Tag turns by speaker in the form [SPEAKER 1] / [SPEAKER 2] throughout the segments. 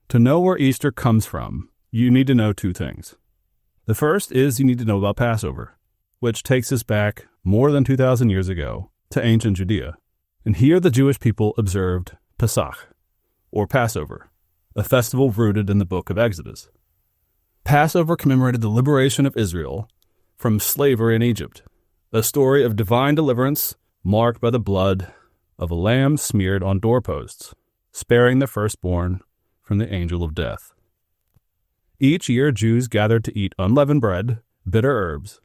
[SPEAKER 1] To know where Easter comes from, you need to know two things. The first is you need to know about Passover, which takes us back more than 2,000 years ago to ancient Judea. And here the Jewish people observed Pesach, or Passover, a festival rooted in the book of Exodus. Passover commemorated the liberation of Israel from slavery in Egypt, a story of divine deliverance marked by the blood of a lamb smeared on doorposts, sparing the firstborn from the angel of death. Each year, Jews gathered to eat unleavened bread, bitter herbs,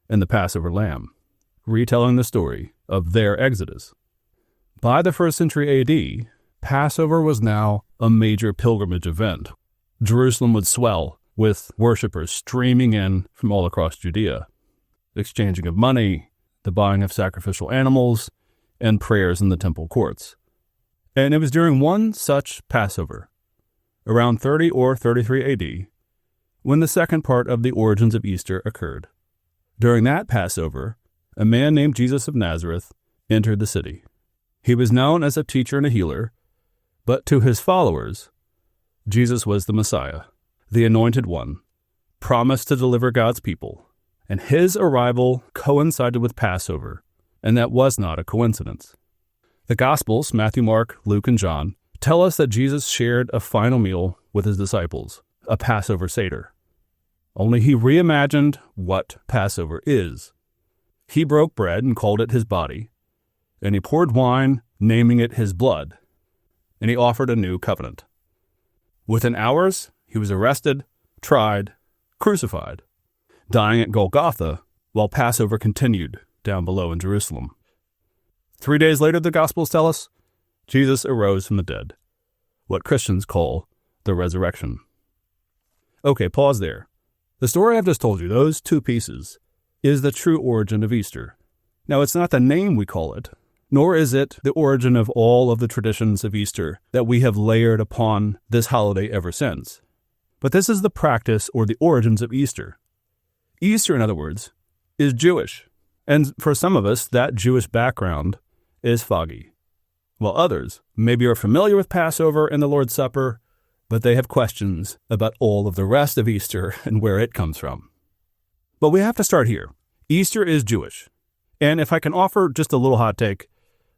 [SPEAKER 1] and the Passover lamb, retelling the story of their exodus. By the 1st century AD, Passover was now a major pilgrimage event. Jerusalem would swell with worshippers streaming in from all across Judea, exchanging of money, the buying of sacrificial animals, and prayers in the temple courts. And it was during one such Passover, around 30 or 33 AD, when the second part of the origins of Easter occurred. During that Passover, a man named Jesus of Nazareth entered the city. He was known as a teacher and a healer, but to his followers, Jesus was the Messiah, the Anointed One, promised to deliver God's people, and his arrival coincided with Passover, and that was not a coincidence. The Gospels, Matthew, Mark, Luke, and John, tell us that Jesus shared a final meal with his disciples, a Passover Seder. Only he reimagined what Passover is. He broke bread and called it his body, and he poured wine, naming it his blood, and he offered a new covenant. Within hours, he was arrested, tried, crucified, dying at Golgotha while Passover continued down below in Jerusalem. 3 days later, the Gospels tell us, Jesus arose from the dead, what Christians call the resurrection. Okay, pause there. The story I've just told you, those two pieces, is the true origin of Easter. Now, it's not the name we call it, nor is it the origin of all of the traditions of Easter that we have layered upon this holiday ever since. But this is the practice or the origins of Easter. Easter, in other words, is Jewish. And for some of us, that Jewish background is foggy, while others maybe are familiar with Passover and the Lord's Supper, but they have questions about all of the rest of Easter and where it comes from. But we have to start here. Easter is Jewish. And if I can offer just a little hot take,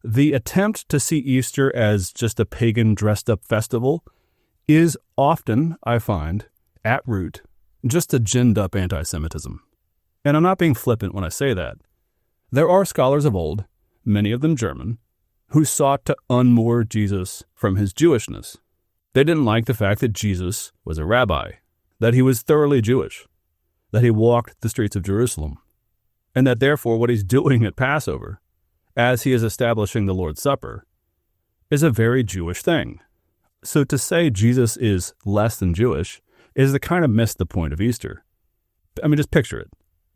[SPEAKER 1] the attempt to see Easter as just a pagan dressed-up festival is often, I find, at root, just a ginned-up anti-Semitism. And I'm not being flippant when I say that. There are scholars of old, many of them German, who sought to unmoor Jesus from his Jewishness. They didn't like the fact that Jesus was a rabbi, that he was thoroughly Jewish, that he walked the streets of Jerusalem, and that therefore what he's doing at Passover, as he is establishing the Lord's Supper, is a very Jewish thing. So to say Jesus is less than Jewish is to kind of miss the point of Easter. I mean, just picture it.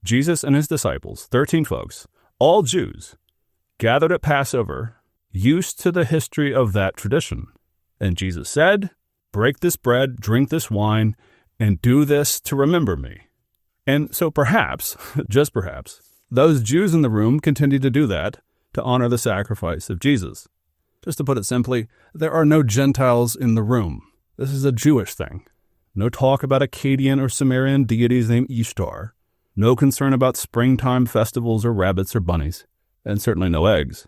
[SPEAKER 1] Jesus and his disciples, 13 folks, all Jews, gathered at Passover, used to the history of that tradition. And Jesus said, "Break this bread, drink this wine, and do this to remember me." And so perhaps, just perhaps, those Jews in the room continued to do that to honor the sacrifice of Jesus. Just to put it simply, there are no Gentiles in the room. This is a Jewish thing. No talk about Akkadian or Sumerian deities named Ishtar. No concern about springtime festivals or rabbits or bunnies. And certainly no eggs.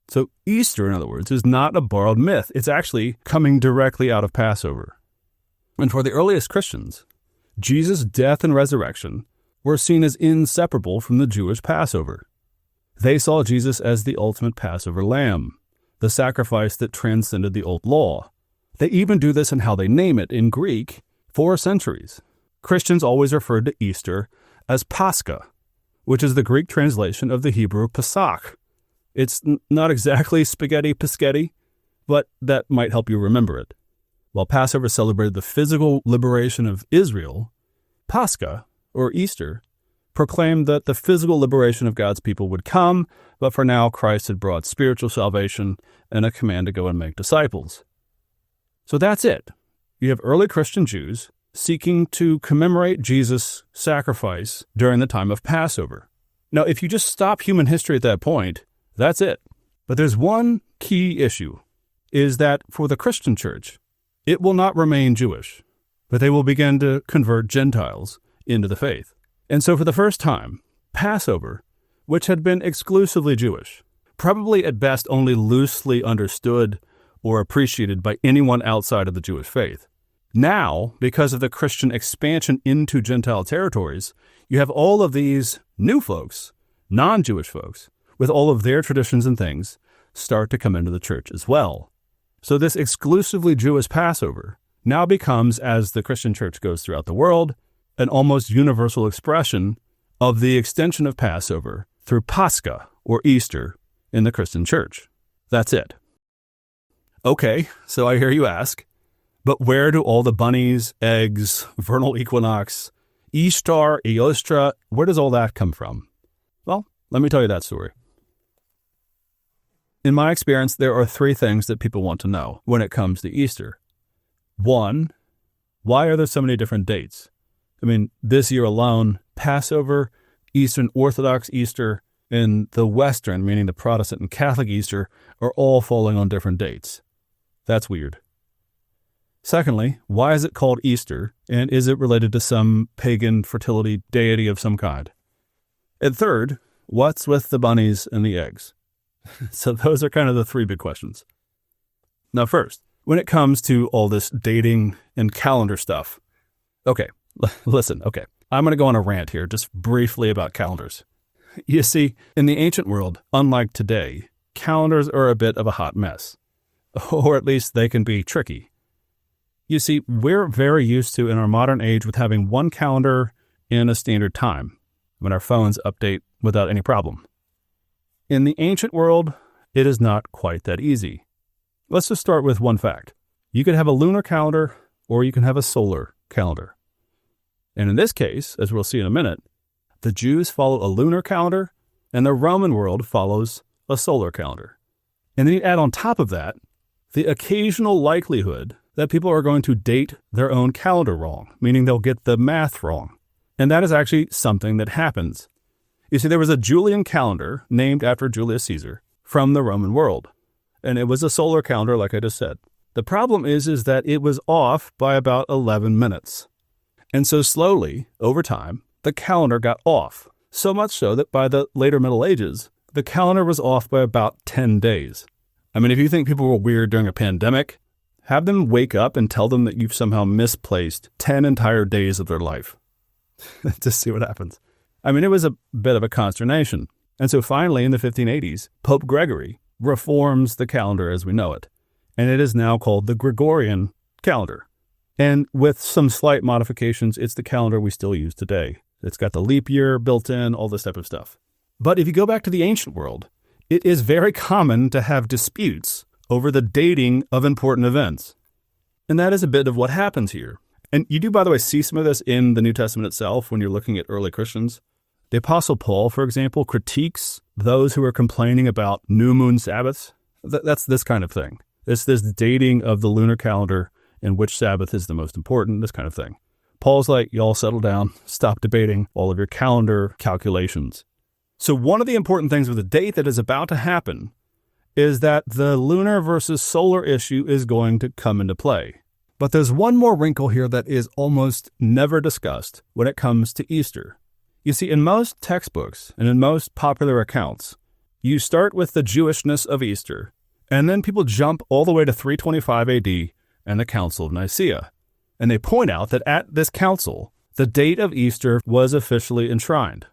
[SPEAKER 1] So Easter, in other words, is not a borrowed myth. It's actually coming directly out of Passover. And for the earliest Christians, Jesus' death and resurrection were seen as inseparable from the Jewish Passover. They saw Jesus as the ultimate Passover lamb, the sacrifice that transcended the old law. They even do this in how they name it in Greek for centuries. Christians always referred to Easter as Pascha, which is the Greek translation of the Hebrew Pesach. It's not exactly spaghetti pescetti, but that might help you remember it. While Passover celebrated the physical liberation of Israel, Pascha, or Easter, proclaimed that the physical liberation of God's people would come, but for now Christ had brought spiritual salvation and a command to go and make disciples. So that's it. You have early Christian Jews seeking to commemorate Jesus' sacrifice during the time of Passover. Now, if you just stop human history at that point, that's it. But there's one key issue, is that for the Christian church, it will not remain Jewish, but they will begin to convert Gentiles into the faith. And so for the first time, Passover, which had been exclusively Jewish, probably at best only loosely understood or appreciated by anyone outside of the Jewish faith. Now, because of the Christian expansion into Gentile territories, you have all of these new folks, non-Jewish folks, with all of their traditions and things, start to come into the church as well. So this exclusively Jewish Passover now becomes, as the Christian church goes throughout the world, an almost universal expression of the extension of Passover through Pascha, or Easter, in the Christian church. That's it. Okay, so I hear you ask, but where do all the bunnies, eggs, vernal equinox, Ishtar, Eostre, where does all that come from? Well, let me tell you that story. In my experience, there are three things that people want to know when it comes to Easter. One, why are there so many different dates? I mean, this year alone, Passover, Eastern Orthodox Easter, and the Western, meaning the Protestant and Catholic Easter, are all falling on different dates. That's weird. Secondly, why is it called Easter, and is it related to some pagan fertility deity of some kind? And third, what's with the bunnies and the eggs? So those are kind of the three big questions. Now first, when it comes to all this dating and calendar stuff, okay, listen, I'm going to go on a rant here just briefly about calendars. You see, in the ancient world, unlike today, calendars are a bit of a hot mess, or at least they can be tricky. You see, we're very used to, in our modern age, with having one calendar in a standard time, when our phones update without any problem. In the ancient world, it is not quite that easy. Let's just start with one fact. You could have a lunar calendar, or you can have a solar calendar. And in this case, as we'll see in a minute, the Jews follow a lunar calendar, and the Roman world follows a solar calendar. And then you add on top of that the occasional likelihood that people are going to date their own calendar wrong, meaning they'll get the math wrong. And that is actually something that happens. You see, there was a Julian calendar named after Julius Caesar from the Roman world, and it was a solar calendar, like I just said. The problem is that it was off by about 11 minutes. And so slowly, over time, the calendar got off, so much so that by the later Middle Ages, the calendar was off by about 10 days. I mean, if you think people were weird during a pandemic, have them wake up and tell them that you've somehow misplaced 10 entire days of their life. Just see what happens. I mean, it was a bit of a consternation. And so finally, in the 1580s, Pope Gregory reforms the calendar as we know it. And it is now called the Gregorian calendar. And with some slight modifications, it's the calendar we still use today. It's got the leap year built in, all this type of stuff. But if you go back to the ancient world, it is very common to have disputes over the dating of important events. And that is a bit of what happens here. And you do, by the way, see some of this in the New Testament itself when you're looking at early Christians. The Apostle Paul, for example, critiques those who are complaining about new moon Sabbaths. That's this kind of thing. It's this dating of the lunar calendar and which Sabbath is the most important, this kind of thing. Paul's like, y'all settle down, stop debating all of your calendar calculations. So one of the important things with the date that is about to happen is that the lunar versus solar issue is going to come into play. But there's one more wrinkle here that is almost never discussed when it comes to Easter. You see, in most textbooks and in most popular accounts, you start with the Jewishness of Easter, and then people jump all the way to 325 AD and the Council of Nicaea. And they point out that at this council, the date of Easter was officially enshrined.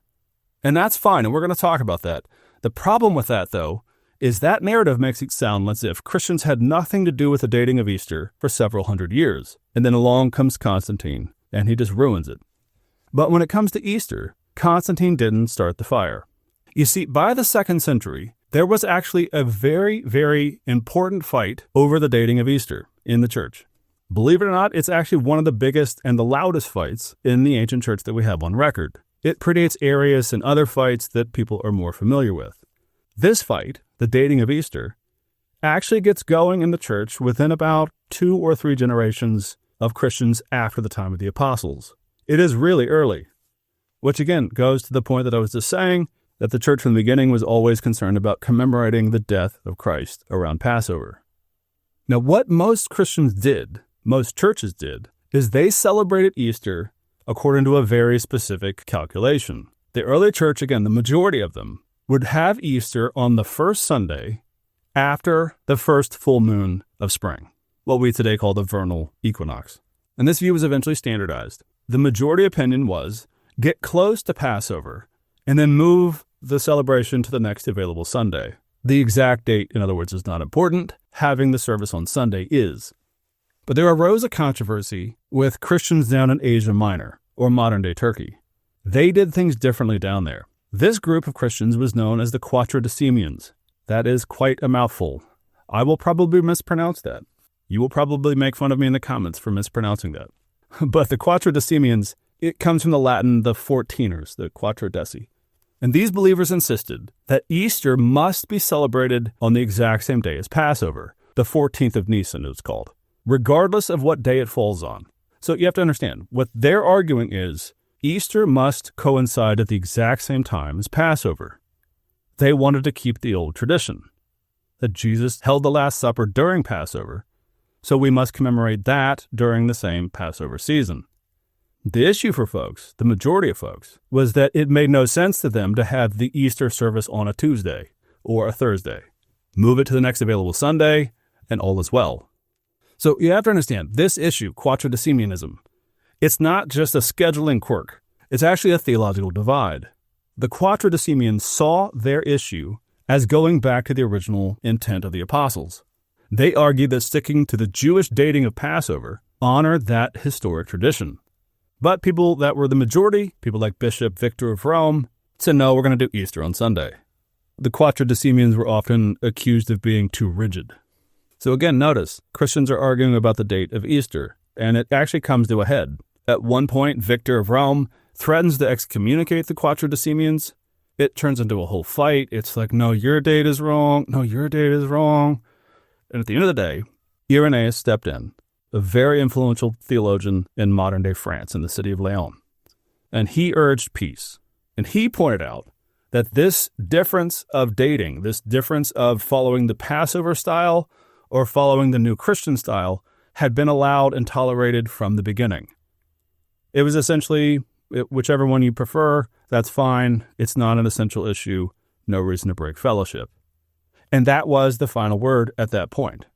[SPEAKER 1] And that's fine, and we're going to talk about that. The problem with that, though, is that narrative makes it sound as if Christians had nothing to do with the dating of Easter for several hundred years. And then along comes Constantine, and he just ruins it. But when it comes to Easter, Constantine didn't start the fire. You see, by the 2nd century, there was actually a very, very important fight over the dating of Easter in the church. Believe it or not, it's actually one of the biggest and the loudest fights in the ancient church that we have on record. It predates Arius and other fights that people are more familiar with. This fight, the dating of Easter, actually gets going in the church within about 2 or 3 generations of Christians after the time of the apostles. It is really early, which again goes to the point that I was just saying, that the church from the beginning was always concerned about commemorating the death of Christ around Passover. Now, what most Christians did most churches did is they celebrated Easter according to a very specific calculation. The early church, again, the majority of them, would have Easter on the first Sunday after the first full moon of spring, what we today call the vernal equinox. And this view was eventually standardized. The majority opinion was get close to Passover and then move the celebration to the next available Sunday. The exact date, in other words, is not important. Having the service on Sunday is. But there arose a controversy with Christians down in Asia Minor, or modern-day Turkey. They did things differently down there. This group of Christians was known as the Quatrodecimians. That is quite a mouthful. I will probably mispronounce that. You will probably make fun of me in the comments for mispronouncing that. But the Quatrodecimians, it comes from the Latin, the 14ers, the Quatrodeci. And these believers insisted that Easter must be celebrated on the exact same day as Passover, the 14th of Nisan, it's called, regardless of what day it falls on. So you have to understand, what they're arguing is Easter must coincide at the exact same time as Passover. They wanted to keep the old tradition, that Jesus held the Last Supper during Passover, so we must commemorate that during the same Passover season. The issue for folks, the majority of folks, was that it made no sense to them to have the Easter service on a Tuesday or a Thursday. Move it to the next available Sunday, and all is well. So you have to understand, this issue, Quatrodecimianism, it's not just a scheduling quirk. It's actually a theological divide. The Quatrodecimians saw their issue as going back to the original intent of the apostles. They argued that sticking to the Jewish dating of Passover honored that historic tradition. But people that were the majority, people like Bishop Victor of Rome, said, no, we're going to do Easter on Sunday. The Quatrodecimians were often accused of being too rigid. So again, notice, Christians are arguing about the date of Easter, and it actually comes to a head. At one point, Victor of Rome threatens to excommunicate the Quatrodecimians. It turns into a whole fight. It's like, no, your date is wrong. No, your date is wrong. And at the end of the day, Irenaeus stepped in, a very influential theologian in modern-day France in the city of Lyon. And he urged peace. And he pointed out that this difference of dating, this difference of following the Passover style or following the New Christian style, had been allowed and tolerated from the beginning. It was essentially, whichever one you prefer, that's fine. It's not an essential issue. No reason to break fellowship. And that was the final word at that point.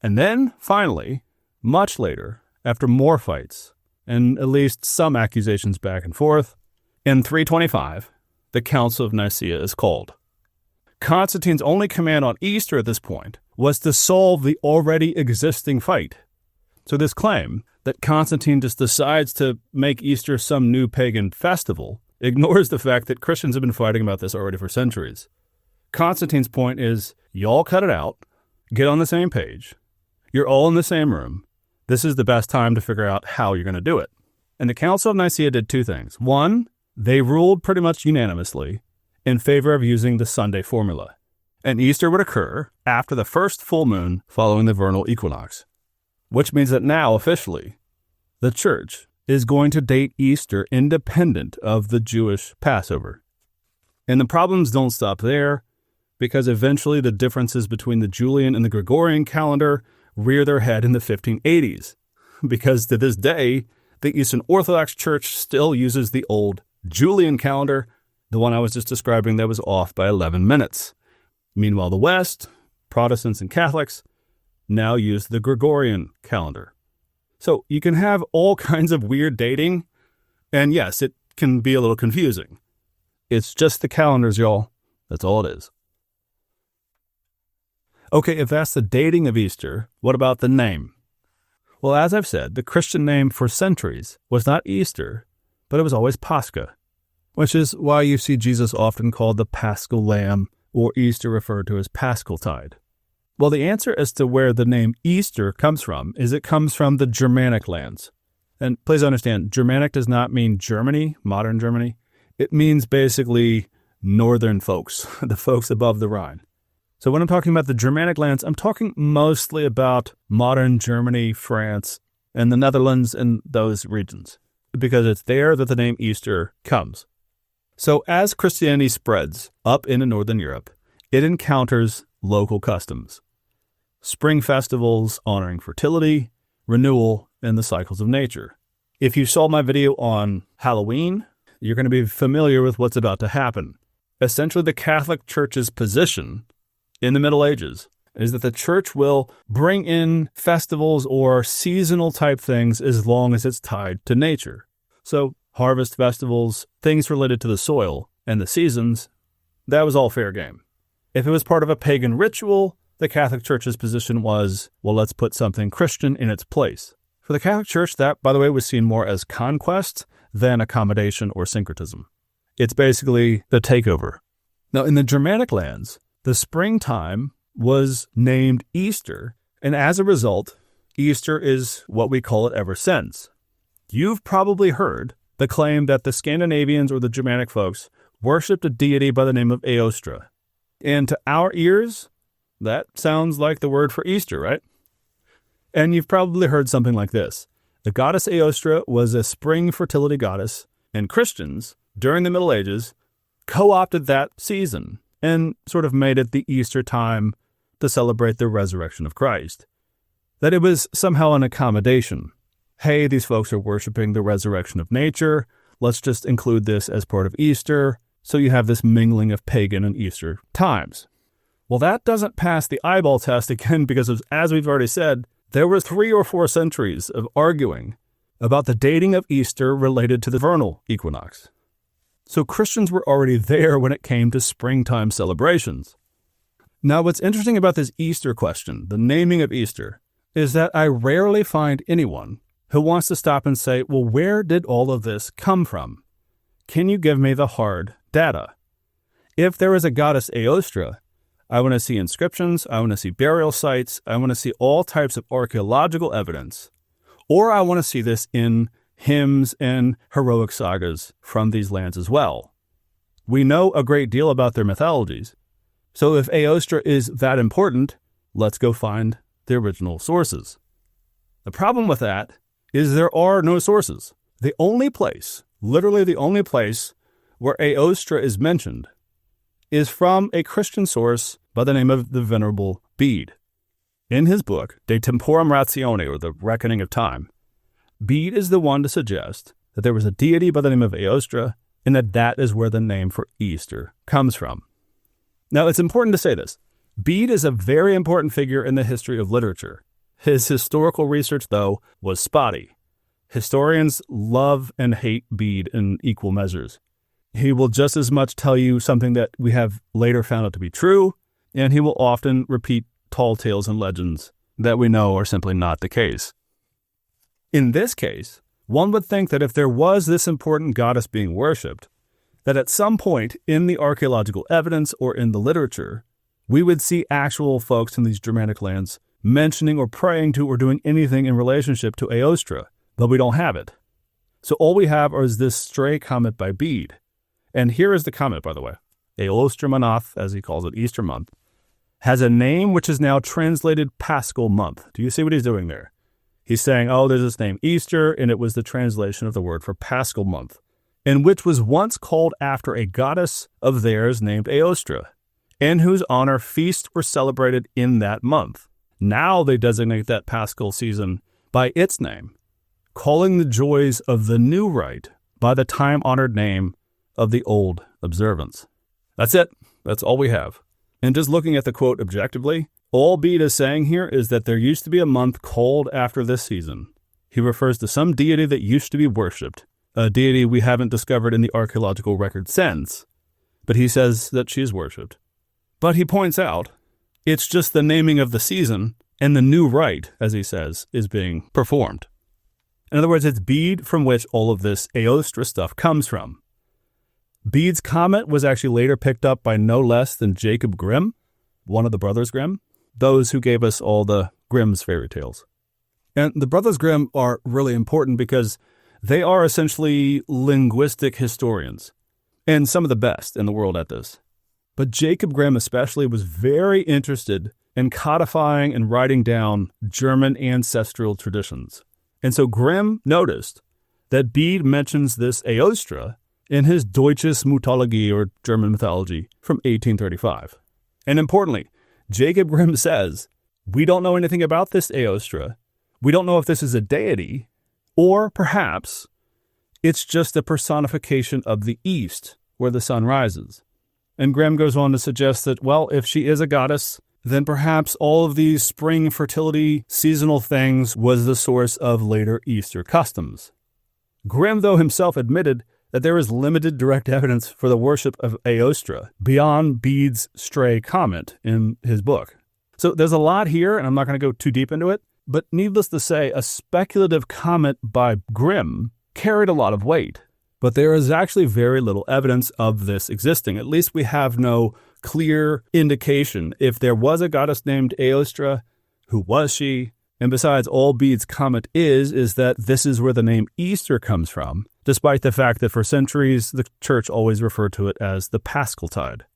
[SPEAKER 1] And then, finally, much later, after more fights, and at least some accusations back and forth, in 325, the Council of Nicaea is called. Constantine's only command on Easter at this point was to solve the already existing fight. So this claim that Constantine just decides to make Easter some new pagan festival ignores the fact that Christians have been fighting about this already for centuries. Constantine's point is, y'all cut it out, get on the same page, you're all in the same room, this is the best time to figure out how you're going to do it. And the Council of Nicaea did two things. One, they ruled pretty much unanimously in favor of using the Sunday formula. And Easter would occur after the first full moon following the vernal equinox, which means that now, officially, the church is going to date Easter independent of the Jewish Passover. And the problems don't stop there, because eventually the differences between the Julian and the Gregorian calendar rear their head in the 1580s, because to this day, the Eastern Orthodox Church still uses the old Julian calendar, the one I was just describing that was off by 11 minutes. Meanwhile, the West, Protestants and Catholics, now use the Gregorian calendar. So you can have all kinds of weird dating, and yes, it can be a little confusing. It's just the calendars, y'all. That's all it is. Okay, if that's the dating of Easter, what about the name? Well, as I've said, the Christian name for centuries was not Easter, but it was always Pascha, which is why you see Jesus often called the Paschal Lamb, or Easter referred to as Paschaltide. Well, the answer as to where the name Easter comes from is it comes from the Germanic lands. And please understand, Germanic does not mean Germany, modern Germany. It means basically northern folks, the folks above the Rhine. So when I'm talking about the Germanic lands, I'm talking mostly about modern Germany, France, and the Netherlands and those regions, because it's there that the name Easter comes. So as Christianity spreads up into Northern Europe, it encounters local customs. Spring festivals honoring fertility, renewal in the cycles of nature. If you saw my video on Halloween, you're going to be familiar with what's about to happen. Essentially, the Catholic Church's position in the Middle Ages is that the church will bring in festivals or seasonal type things as long as it's tied to nature. So harvest festivals, things related to the soil and the seasons, that was all fair game. If it was part of a pagan ritual, the Catholic Church's position was, well, let's put something Christian in its place. For the Catholic Church, that, by the way, was seen more as conquest than accommodation or syncretism. It's basically the takeover. Now, in the Germanic lands, the springtime was named Easter, and as a result, Easter is what we call it ever since. You've probably heard the claim that the Scandinavians or the Germanic folks worshipped a deity by the name of Eostre. And to our ears, that sounds like the word for Easter, right? And you've probably heard something like this. The goddess Eostre was a spring fertility goddess, and Christians, during the Middle Ages, co-opted that season and sort of made it the Easter time to celebrate the resurrection of Christ. That it was somehow an accommodation. Hey, these folks are worshiping the resurrection of nature. Let's just include this as part of Easter. So you have this mingling of pagan and Easter times. Well, that doesn't pass the eyeball test again because, as we've already said, there were 3 or 4 centuries of arguing about the dating of Easter related to the vernal equinox. So Christians were already there when it came to springtime celebrations. Now, what's interesting about this Easter question, the naming of Easter, is that I rarely find anyone who wants to stop and say, well, where did all of this come from? Can you give me the hard data? If there is a goddess Eostre, I want to see inscriptions, I want to see burial sites, I want to see all types of archaeological evidence, or I want to see this in hymns and heroic sagas from these lands as well. We know a great deal about their mythologies, so if Eostre is that important, let's go find the original sources. The problem with that is there are no sources. The only place, literally the only place, where Eostre is mentioned is from a Christian source by the name of the Venerable Bede. In his book, De Temporum Ratione, or The Reckoning of Time, Bede is the one to suggest that there was a deity by the name of Eostre, and that is where the name for Easter comes from. Now, it's important to say this. Bede is a very important figure in the history of literature. His historical research, though, was spotty. Historians love and hate Bede in equal measures. He will just as much tell you something that we have later found out to be true, and he will often repeat tall tales and legends that we know are simply not the case. In this case, one would think that if there was this important goddess being worshipped, that at some point in the archaeological evidence or in the literature, we would see actual folks in these Germanic lands mentioning or praying to or doing anything in relationship to Eostre, but we don't have it. So all we have is this stray comment by Bede. And here is the comment, by the way. Eostre Manath, as he calls it, Easter month, has a name which is now translated Paschal month. Do you see what he's doing there? He's saying, oh, there's this name Easter, and it was the translation of the word for Paschal month, and which was once called after a goddess of theirs named Eostre, in whose honor feasts were celebrated in that month. Now they designate that Paschal season by its name, calling the joys of the new rite by the time-honored name of the old observance. That's it. That's all we have. And just looking at the quote objectively, all Bede is saying here is that there used to be a month called after this season. He refers to some deity that used to be worshipped, a deity we haven't discovered in the archaeological record since, but he says that she is worshipped. But he points out, it's just the naming of the season, and the new rite, as he says, is being performed. In other words, it's Bede from which all of this Eostre stuff comes from. Bede's comment was actually later picked up by no less than Jacob Grimm, one of the Brothers Grimm, those who gave us all the Grimm's fairy tales. And the Brothers Grimm are really important because they are essentially linguistic historians, and some of the best in the world at this. But Jacob Grimm especially was very interested in codifying and writing down German ancestral traditions. And so Grimm noticed that Bede mentions this Eostre in his Deutsches Mythologie, or German mythology, from 1835. And importantly, Jacob Grimm says, we don't know anything about this Eostre. We don't know if this is a deity, or perhaps it's just a personification of the east, where the sun rises. And Grimm goes on to suggest that, well, if she is a goddess, then perhaps all of these spring fertility seasonal things was the source of later Easter customs. Grimm, though, himself admitted that there is limited direct evidence for the worship of Eostre beyond Bede's stray comment in his book. So there's a lot here, and I'm not going to go too deep into it, but needless to say, a speculative comment by Grimm carried a lot of weight. But there is actually very little evidence of this existing. At least we have no clear indication. If there was a goddess named Eostre, who was she? And besides, all Bede's comment is that this is where the name Easter comes from, despite the fact that for centuries the church always referred to it as the Paschal tide.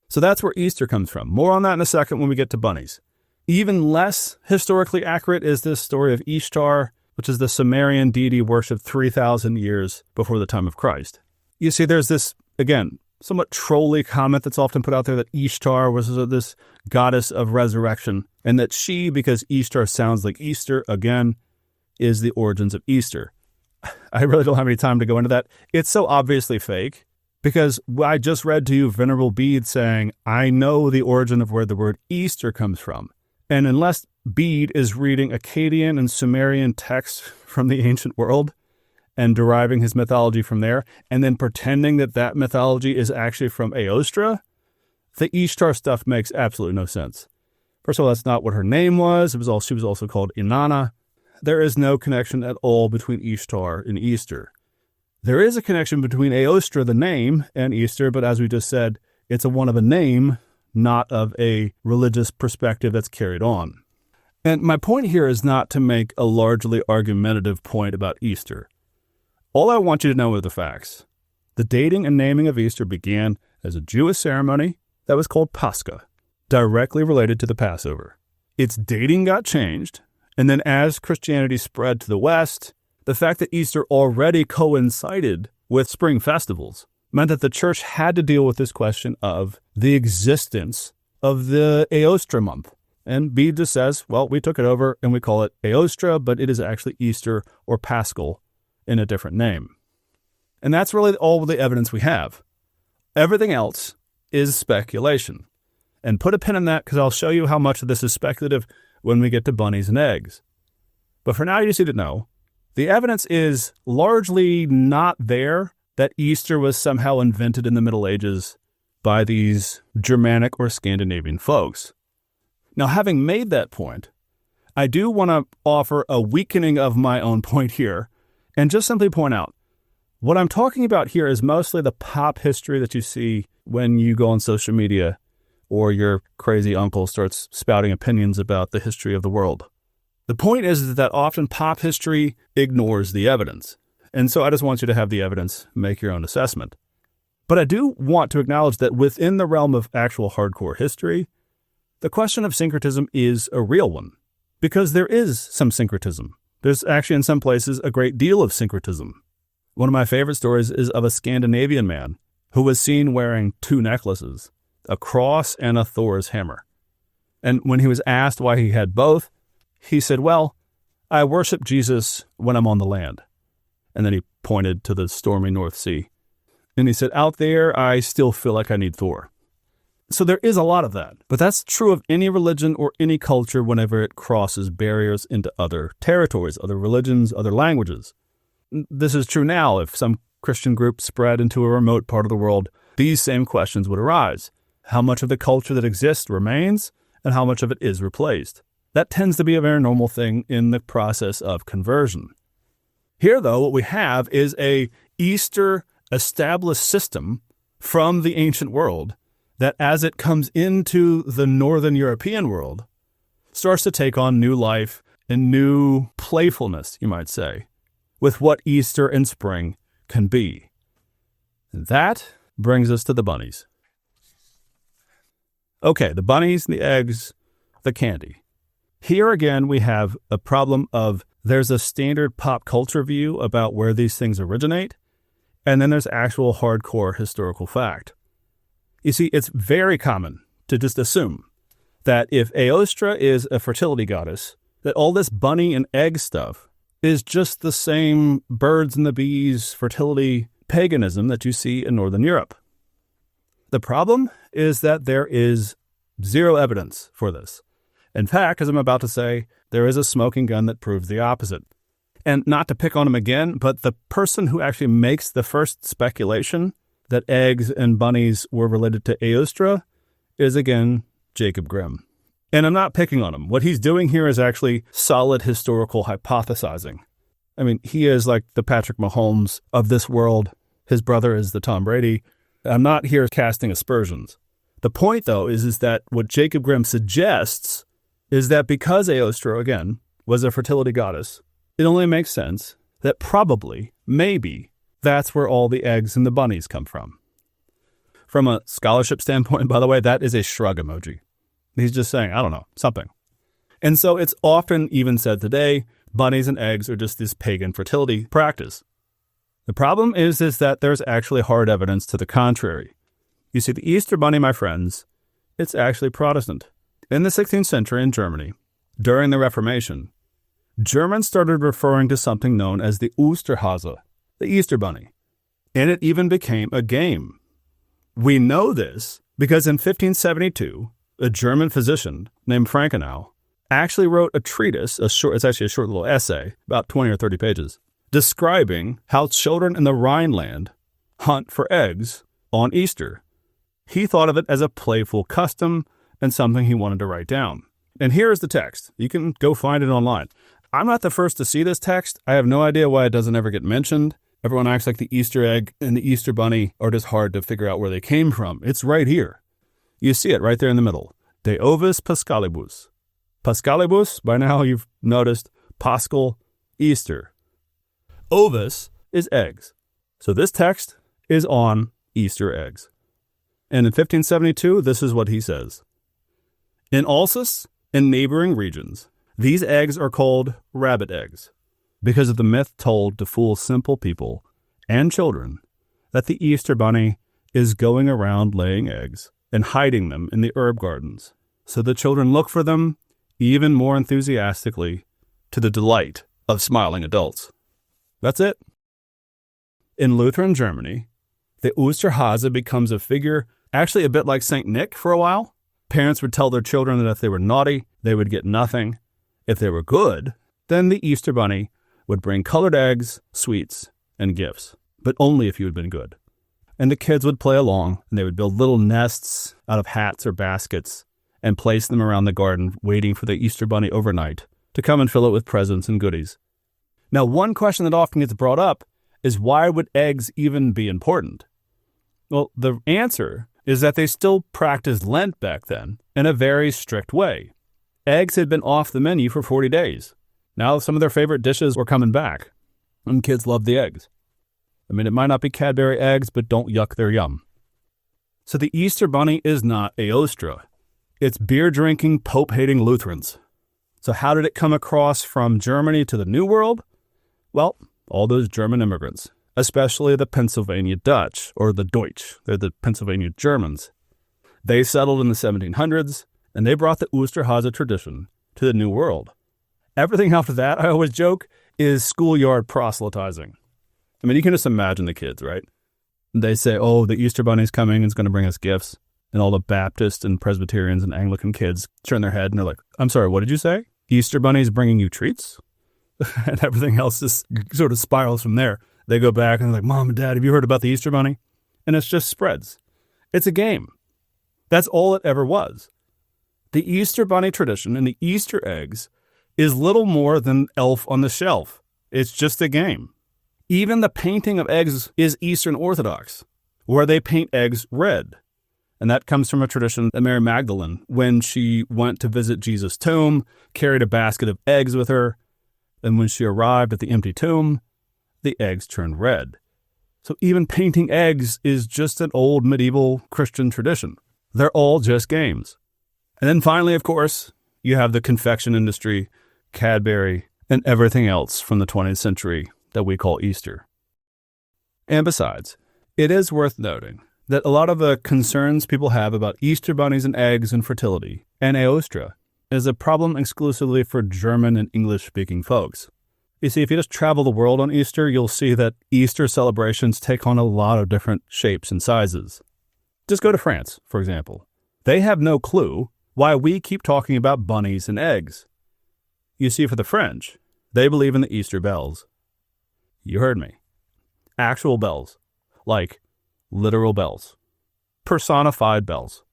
[SPEAKER 1] So that's where Easter comes from. More on that in a second when we get to bunnies. Even less historically accurate is this story of Ishtar, which is the Sumerian deity worshipped 3,000 years before the time of Christ. You see, there's this, again, somewhat trolly comment that's often put out there that Ishtar was this goddess of resurrection, and that she, because Ishtar sounds like Easter, again, is the origins of Easter. I really don't have any time to go into that. It's so obviously fake, because I just read to you Venerable Bede saying, I know the origin of where the word Easter comes from. And unless Bede is reading Akkadian and Sumerian texts from the ancient world and deriving his mythology from there, and then pretending that that mythology is actually from Eostre, the Ishtar stuff makes absolutely no sense. First of all, that's not what her name was. She was also called Inanna. There is no connection at all between Ishtar and Easter. There is a connection between Eostre, the name, and Easter, but as we just said, it's a one of a name, not of a religious perspective that's carried on. And my point here is not to make a largely argumentative point about Easter. All I want you to know are the facts. The dating and naming of Easter began as a Jewish ceremony that was called Pascha, directly related to the Passover. Its dating got changed, and then as Christianity spread to the West, the fact that Easter already coincided with spring festivals meant that the church had to deal with this question of the existence of the Eostre month. And Bede just says, well, we took it over and we call it Eostre, but it is actually Easter or Paschal in a different name. And that's really all the evidence we have. Everything else is speculation. And put a pin in that because I'll show you how much of this is speculative when we get to bunnies and eggs. But for now, you just need to know, the evidence is largely not there that Easter was somehow invented in the Middle Ages by these Germanic or Scandinavian folks. Now, having made that point, I do want to offer a weakening of my own point here and just simply point out, what I'm talking about here is mostly the pop history that you see when you go on social media or your crazy uncle starts spouting opinions about the history of the world. The point is that often pop history ignores the evidence. And so I just want you to have the evidence, make your own assessment. But I do want to acknowledge that within the realm of actual hardcore history, the question of syncretism is a real one, because there is some syncretism. There's actually in some places a great deal of syncretism. One of my favorite stories is of a Scandinavian man who was seen wearing two necklaces, a cross and a Thor's hammer. And when he was asked why he had both, he said, well, I worship Jesus when I'm on the land. And then he pointed to the stormy North Sea. And he said, out there, I still feel like I need Thor. So there is a lot of that. But that's true of any religion or any culture whenever it crosses barriers into other territories, other religions, other languages. This is true now. If some Christian group spread into a remote part of the world, these same questions would arise. How much of the culture that exists remains, and how much of it is replaced? That tends to be a very normal thing in the process of conversion. Here, though, what we have is a Easter established system from the ancient world that, as it comes into the Northern European world, starts to take on new life and new playfulness, you might say, with what Easter and spring can be. And that brings us to the bunnies. Okay, the bunnies, the eggs, the candy. Here again, we have a problem of there's a standard pop culture view about where these things originate, and then there's actual hardcore historical fact. You see, it's very common to just assume that if Eostre is a fertility goddess, that all this bunny and egg stuff is just the same birds and the bees, fertility, paganism that you see in Northern Europe. The problem is that there is zero evidence for this. In fact, as I'm about to say, there is a smoking gun that proves the opposite. And not to pick on him again, but the person who actually makes the first speculation that eggs and bunnies were related to Eostre is, again, Jacob Grimm. And I'm not picking on him. What he's doing here is actually solid historical hypothesizing. I mean, he is like the Patrick Mahomes of this world. His brother is the Tom Brady. I'm not here casting aspersions. The point, though, is that what Jacob Grimm suggests is that because Eostre, again, was a fertility goddess, it only makes sense that probably, maybe, that's where all the eggs and the bunnies come from. From a scholarship standpoint, by the way, that is a shrug emoji. He's just saying, I don't know, something. And so it's often even said today, bunnies and eggs are just this pagan fertility practice. The problem is that there's actually hard evidence to the contrary. You see, the Easter bunny, my friends, it's actually Protestant. In the 16th century in Germany, during the Reformation, Germans started referring to something known as the Osterhase, the Easter bunny, and it even became a game. We know this because in 1572, a German physician named Frankenau actually wrote a treatise, it's actually a short little essay, about 20 or 30 pages, describing how children in the Rhineland hunt for eggs on Easter. He thought of it as a playful custom and something he wanted to write down. And here is the text. You can go find it online. I'm not the first to see this text. I have no idea why it doesn't ever get mentioned. Everyone acts like the Easter egg and the Easter bunny are just hard to figure out where they came from. It's right here. You see it right there in the middle. De ovis Paschalibus. Paschalibus, by now you've noticed, Paschal, Easter. Ovis is eggs. So this text is on Easter eggs. And in 1572, this is what he says. In Alsace and neighboring regions, these eggs are called rabbit eggs because of the myth told to fool simple people and children that the Easter bunny is going around laying eggs and hiding them in the herb gardens. So the children look for them even more enthusiastically to the delight of smiling adults. That's it. In Lutheran Germany, the Osterhase becomes a figure actually a bit like St. Nick for a while. Parents would tell their children that if they were naughty, they would get nothing. If they were good, then the Easter bunny would bring colored eggs, sweets, and gifts, but only if you had been good. And the kids would play along, and they would build little nests out of hats or baskets and place them around the garden, waiting for the Easter bunny overnight to come and fill it with presents and goodies. Now, one question that often gets brought up is why would eggs even be important? Well, the answer is that they still practiced Lent back then in a very strict way. Eggs had been off the menu for 40 days. Now some of their favorite dishes were coming back, and kids loved the eggs. I mean, it might not be Cadbury eggs, but don't yuck their yum. So the Easter bunny is not Eostre. It's beer-drinking, Pope-hating Lutherans. So how did it come across from Germany to the New World? Well, all those German immigrants, especially the Pennsylvania Dutch, or the Deutsch. They're the Pennsylvania Germans. They settled in the 1700s, and they brought the Osterhase tradition to the New World. Everything after that, I always joke, is schoolyard proselytizing. I mean, you can just imagine the kids, right? They say, oh, the Easter bunny's coming and it's going to bring us gifts. And all the Baptist and Presbyterians and Anglican kids turn their head and they're like, I'm sorry, what did you say? Easter bunny's bringing you treats? And everything else just sort of spirals from there. They go back and they're like, Mom and Dad, have you heard about the Easter bunny? And it just spreads. It's a game. That's all it ever was. The Easter bunny tradition and the Easter eggs is little more than Elf on the Shelf. It's just a game. Even the painting of eggs is Eastern Orthodox, where they paint eggs red. And that comes from a tradition that Mary Magdalene, when she went to visit Jesus' tomb, carried a basket of eggs with her. And when she arrived at the empty tomb, the eggs turned red. So even painting eggs is just an old medieval Christian tradition. They're all just games. And then finally, of course, you have the confection industry, Cadbury, and everything else from the 20th century that we call Easter. And besides, it is worth noting that a lot of the concerns people have about Easter bunnies and eggs and fertility and Eostre is a problem exclusively for German and English-speaking folks. You see, if you just travel the world on Easter, you'll see that Easter celebrations take on a lot of different shapes and sizes. Just go to France, for example. They have no clue why we keep talking about bunnies and eggs. You see, for the French, they believe in the Easter bells. You heard me. Actual bells. Like literal bells. Personified bells.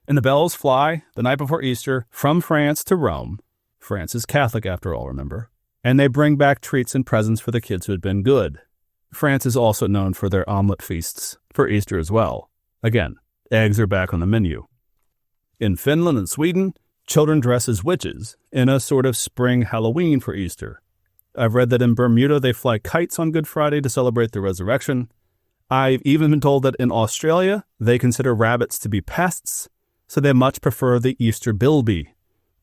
[SPEAKER 1] And the bells fly the night before Easter from France to Rome. France is Catholic after all, remember? And they bring back treats and presents for the kids who had been good. France is also known for their omelet feasts for Easter as well. Again, eggs are back on the menu. In Finland and Sweden, children dress as witches in a sort of spring Halloween for Easter. I've read that in Bermuda they fly kites on Good Friday to celebrate the resurrection. I've even been told that in Australia they consider rabbits to be pests, so they much prefer the Easter bilby,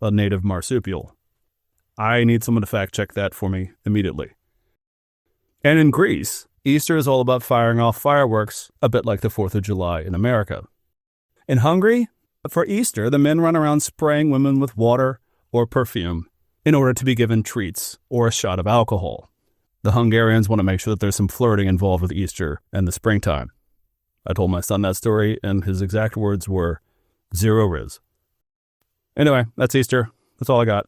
[SPEAKER 1] a native marsupial. I need someone to fact-check that for me immediately. And in Greece, Easter is all about firing off fireworks, a bit like the 4th of July in America. In Hungary, for Easter, the men run around spraying women with water or perfume in order to be given treats or a shot of alcohol. The Hungarians want to make sure that there's some flirting involved with Easter and the springtime. I told my son that story, and his exact words were, "Zero riz." Anyway, that's Easter. That's all I got.